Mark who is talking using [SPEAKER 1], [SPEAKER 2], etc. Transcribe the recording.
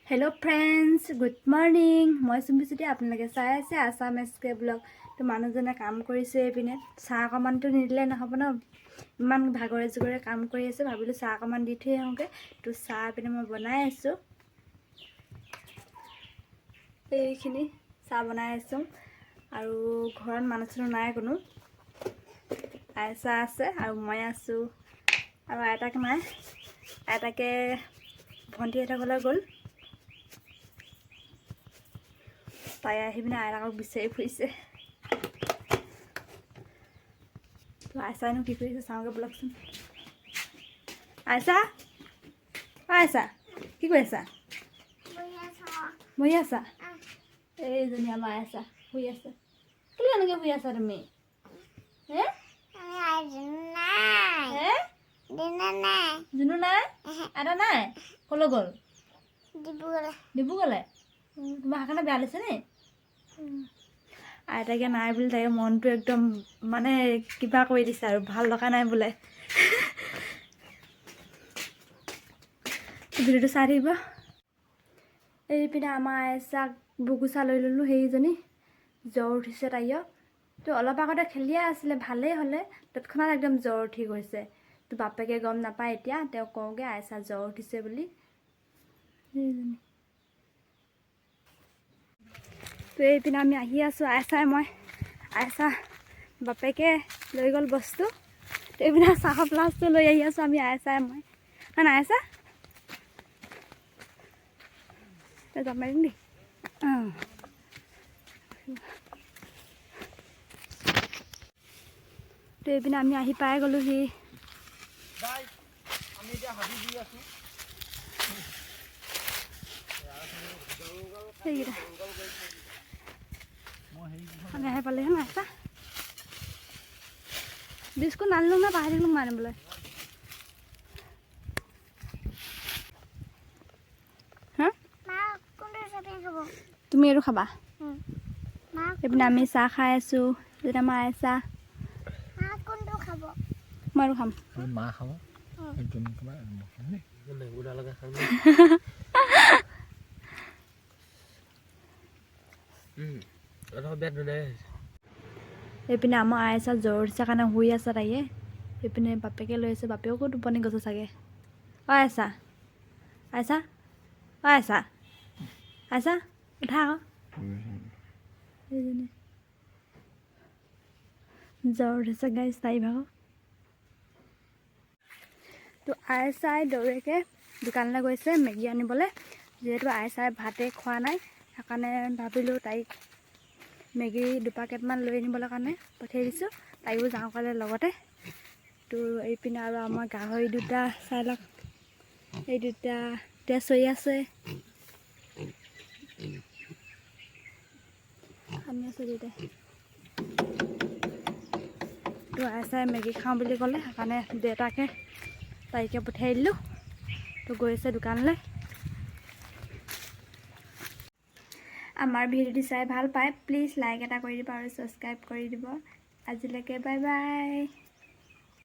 [SPEAKER 1] hello friends good morning मैं सुमिसुति आपनालोके चाइ आछे आसाम एसके ब्लग तो मानुजने काम करिसे एपिने चाह अकमान तो निदिले नहब न इमान भागरे जुगरे काम करि आछे भाबिलो चाह अकमान दि थै आहुगे तो चाह एपिने मैं बनाइ आछो एखिनि चाह बनाइ आछो आरु घरत मानुह चानुह नाइ कोनो आयशा आछे आरु मैं आछो आरु आइताक नाइ आइताके भन्टी एटा घरले गल ताई आहि पिने आइताকক बिचारि फुरिसे तो आयशानो कि करिसे चाओगे बोलकचोन आयशा आयशा कि करि आछा बहि आछा एजनी आमार आयशा शुइ आछे केले एनेके शुइ आछा तुमि हे जुनु नाइ आइता नाइ कলৈ गल डिब्रुगড়লে তোমাৰ হাকানে বেয়া লাগিছে নে আইতাকে নাই বুলি তাকে মনটো একদম মানে কিবা কৰি দিছে আৰু ভাল লগা নাই বোলে ভিডিওটো চাই থাকিব এই পিনে আমাৰ আইচাক বুকুচা লৈ ললো সেইজনী জ্বৰ উঠিছে তাইও তো অলপ আগতে খেলিয়ে আছিলে ভালেই হলে তৎক্ষণাত একদম জ্বৰ উঠি গৈছে তো বাপেকে গম নাপায় এতিয়া তেওঁ কওঁগে আইচা জ্বৰ উঠিছে বুলি तो ये पिने आमी आहि आसो आयशा मैं आयशा बापेके लै गल बस्तु तो ये पिने चाह प्लासटो लै आहि आसो आमी आयशा मैं है ना आयशा तो जाम मारिम दे तो ये पिने आमी आहि पाइ गलो हि আমি আহি পালে না আইছা বিস্কুট নানিলো না পাহৰি থাকিলো মাৰিবলৈ হা তুমি আৰু খাবা এপিনে আমি চাহ খাই আছো যেটা মা আইছা মই আৰু খাম মা খাব একদম কিবা মেংগোডা লগা খাম एपिने आमा आयशा জ্বৰ উঠিছে কাৰণে শুই আছে তাইয়ে एपिने बापेके লৈ আছে बापेको টোপনি গৈছে চাগে অ আয়শা আয়শা অ আয়শা আয়শা উঠা এইজনী জ্বৰ উঠিছে গাইছ তাই ভাগ তো আয়শাই দৌৰেকে দোকানলৈ গৈছে মেগী আনিবলৈ যেহেতু আয়শাই ভাতে খোৱা নাই সেইকাৰণে ভাবিলো তাইক মেগী দুপাকেটমান লৈ আনিবলৈ কাৰণে পঠিয়াই দিছোঁ তাইও যাওঁ ক'লে লগতে তো এইপিনে আৰু আমাৰ গাহৰি দুটা চাই লওক এই দুটা এতিয়া চৰি আছে আমি আছোঁ দুটাই তো আইচাই মেগী খাওঁ বুলি ক'লে সেইকাৰণে দেউতাকে তাইকে পঠিয়াই দিলোঁ তো গৈছে দোকানলৈ আমাৰ ভিডিওটি চাই ভাল পায় প্লিজ লাইক এটা কৰি দিব আৰু সাবস্ক্ৰাইব কৰি দিব আজিলৈকে বাই বাই